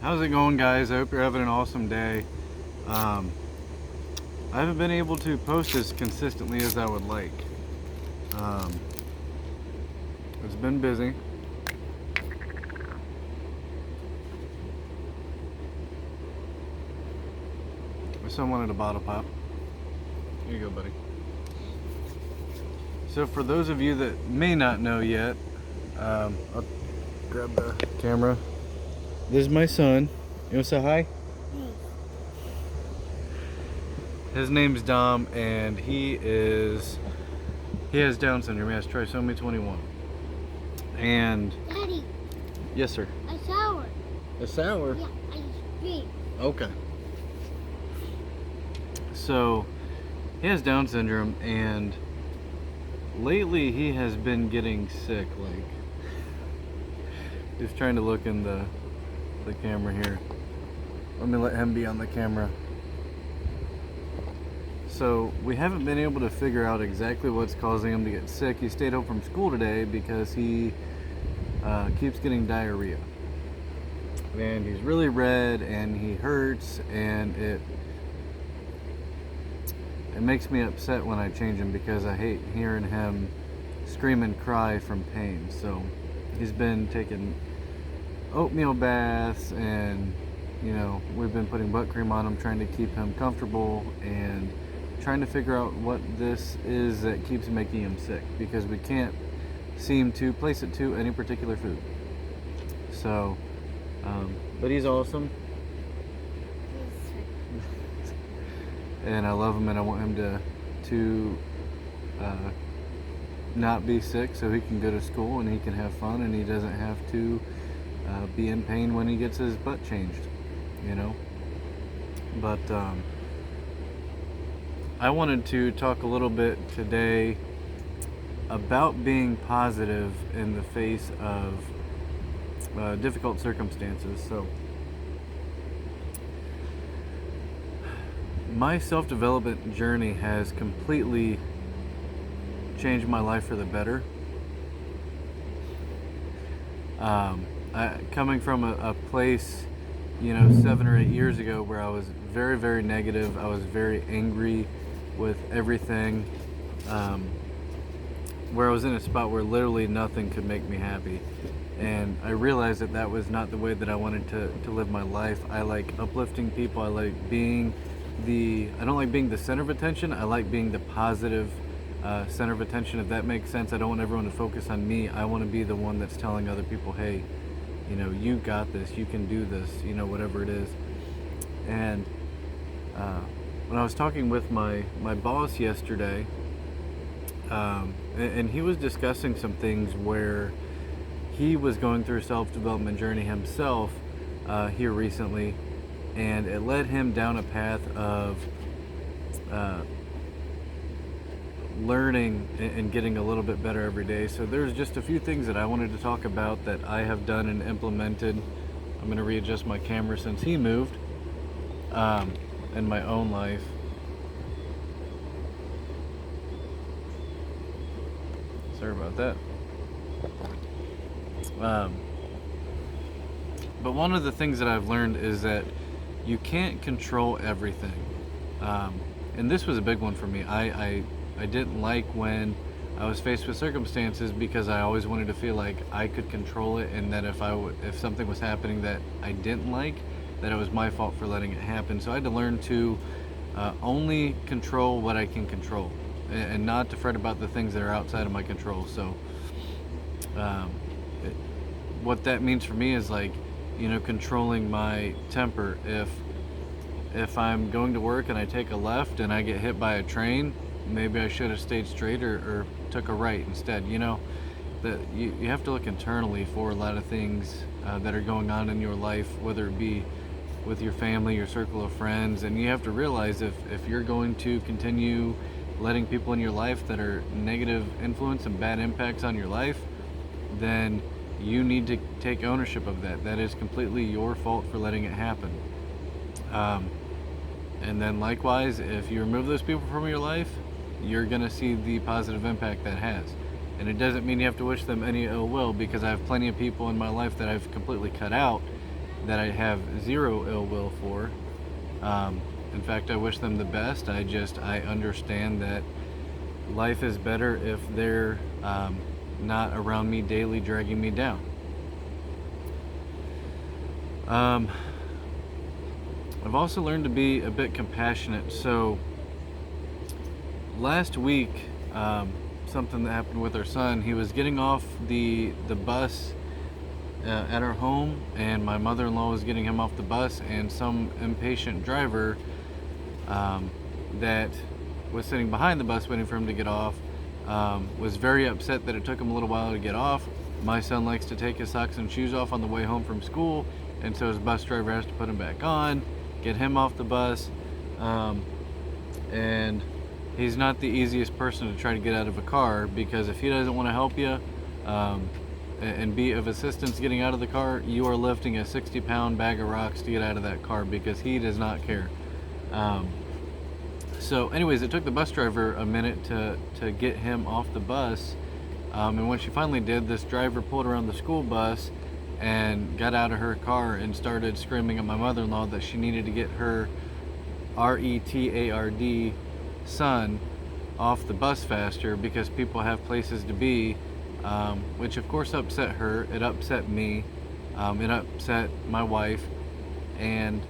How's it going, guys? I hope you're having an awesome day. Um, I haven't been able to post as consistently as I would like. Um, it's been busy. My son wanted a bottle pop. Here you go, buddy. So for those of you that may not know yet, I'll grab the camera. This is my son. You want to say hi? His name's Dom, and he has Down syndrome. He has trisomy 21. And Daddy, yes, sir. a shower. A sour. Yeah, I drink. Okay. So he has Down syndrome, and lately he has been getting sick. Like, he's trying to look in the camera here. Let me let him be on the camera. So we haven't been able to figure out exactly what's causing him to get sick. He stayed home from school today because he keeps getting diarrhea, and he's really red, and he hurts, and it makes me upset when I change him because I hate hearing him scream and cry from pain. So he's been taking oatmeal baths, and we've been putting butt cream on him, trying to keep him comfortable and trying to figure out what this is that keeps making him sick, because we can't seem to place it to any particular food. So but he's awesome, and I love him, and I want him to not be sick, so he can go to school and he can have fun, and he doesn't have to be in pain when he gets his butt changed, But I wanted to talk a little bit today about being positive in the face of difficult circumstances. So my self-development journey has completely changed my life for the better. Coming from a place, 7 or 8 years ago, where I was very, very negative. I was very angry with everything. Where I was in a spot where literally nothing could make me happy. And I realized that was not the way that I wanted to live my life. I like uplifting people. I like I don't like being the center of attention. I like being the positive center of attention, if that makes sense. I don't want everyone to focus on me. I want to be the one that's telling other people, hey, you got this, you can do this, whatever it is. And when I was talking with my boss yesterday, and he was discussing some things where he was going through a self-development journey himself here recently, and it led him down a path of learning and getting a little bit better every day. So there's just a few things that I wanted to talk about that I have done and implemented. I'm going to readjust my camera since he moved in my own life. Sorry about that. But one of the things that I've learned is that you can't control everything. And this was a big one for me. I didn't like when I was faced with circumstances, because I always wanted to feel like I could control it, and that if something was happening that I didn't like, that it was my fault for letting it happen. So I had to learn to only control what I can control, and not to fret about the things that are outside of my control. So what that means for me is, like, controlling my temper. If I'm going to work and I take a left and I get hit by a train, maybe I should have stayed straight or took a right instead. That you have to look internally for a lot of things that are going on in your life, whether it be with your family, your circle of friends. And you have to realize if you're going to continue letting people in your life that are negative influence and bad impacts on your life, then you need to take ownership of that. That is completely your fault for letting it happen. And then likewise, if you remove those people from your life, you're going to see the positive impact that has. And it doesn't mean you have to wish them any ill will, because I have plenty of people in my life that I've completely cut out that I have zero ill will for. In fact, I wish them the best. I understand that life is better if they're not around me daily, dragging me down. I've also learned to be a bit compassionate. So last week, something that happened with our son, he was getting off the bus at our home, and my mother-in-law was getting him off the bus, and some impatient driver that was sitting behind the bus waiting for him to get off was very upset that it took him a little while to get off. My son likes to take his socks and shoes off on the way home from school, and so his bus driver has to put him back on, get him off the bus, and he's not the easiest person to try to get out of a car, because if he doesn't want to help you and be of assistance getting out of the car, you are lifting a 60-pound bag of rocks to get out of that car, because he does not care. So anyways, it took the bus driver a minute to get him off the bus, and when she finally did, this driver pulled around the school bus and got out of her car and started screaming at my mother-in-law that she needed to get her retard son off the bus faster, because people have places to be, which of course upset her. It upset me. It upset my wife. And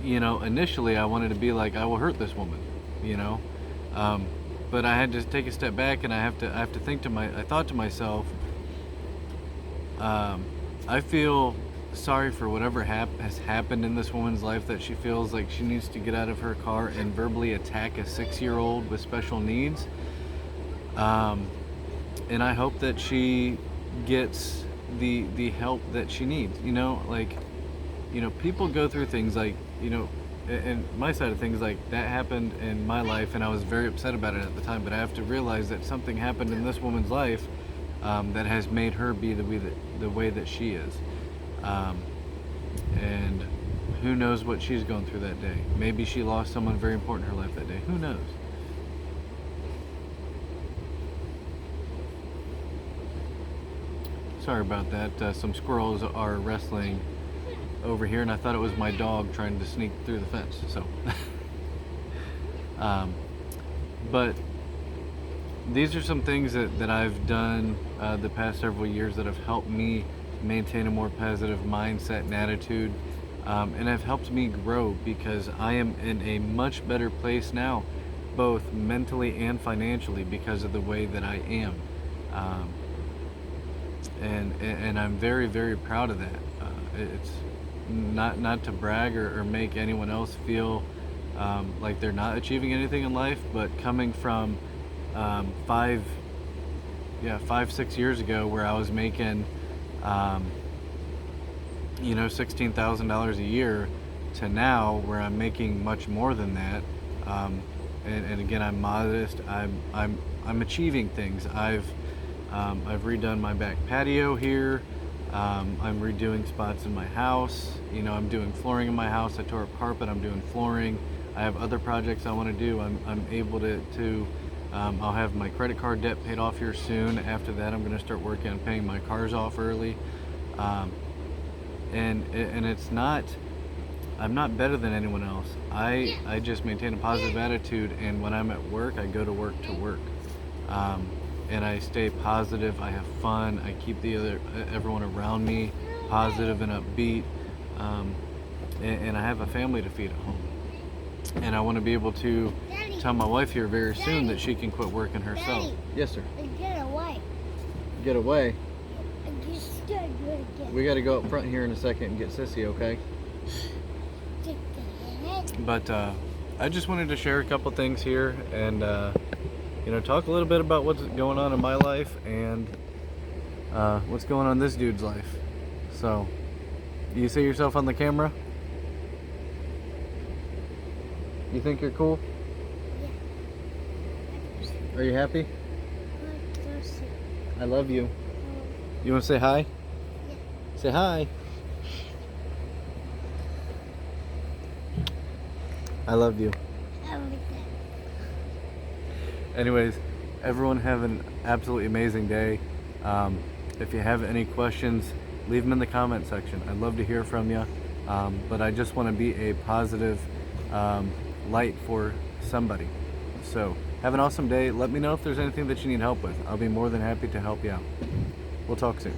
initially I wanted to be like, I will hurt this woman, but I had to take a step back, and I have to think I thought to myself, I feel sorry for whatever has happened in this woman's life, that she feels like she needs to get out of her car and verbally attack a 6-year-old with special needs. And I hope that she gets the help that she needs. People go through things like, and my side of things, like that happened in my life, and I was very upset about it at the time, but I have to realize that something happened in this woman's life that has made her be the way that she is. And who knows what she's going through that day. Maybe she lost someone very important in her life that day. Who knows? Sorry about that. Some squirrels are wrestling over here, and I thought it was my dog trying to sneak through the fence. So, but these are some things that I've done the past several years that have helped me maintain a more positive mindset and attitude, and have helped me grow, because I am in a much better place now, both mentally and financially, because of the way that I am. And I'm very, very proud of that. It's not to brag or make anyone else feel like they're not achieving anything in life, but coming from 5-6 years ago, where I was making $16,000 a year, to now where I'm making much more than that. And again, I'm modest. I'm achieving things. I've redone my back patio here. I'm redoing spots in my house. I'm doing flooring in my house. I tore up carpet. I'm doing flooring. I have other projects I want to do. I'm able to I'll have my credit card debt paid off here soon. After that, I'm going to start working on paying my cars off early. And it's not, I'm not better than anyone else. I just maintain a positive attitude, and when I'm at work, I go to work. And I stay positive. I have fun. I keep everyone around me positive and upbeat. And I have a family to feed at home. And I want to be able to tell my wife here very soon that she can quit working herself. Daddy, yes, sir. get away. Get away. I just started doing it again. We got to go up front here in a second and get Sissy, okay? But I just wanted to share a couple things here, and talk a little bit about what's going on in my life, and what's going on in this dude's life. So, you see yourself on the camera? You think you're cool? Yeah. Are you happy? I love you. You want to say hi? Yeah. Say hi. I love you. I like that. Anyways, everyone have an absolutely amazing day. If you have any questions, leave them in the comment section. I'd love to hear from you. But I just want to be a positive light for somebody. So have an awesome day. Let me know if there's anything that you need help with. I'll be more than happy to help you out. We'll talk soon.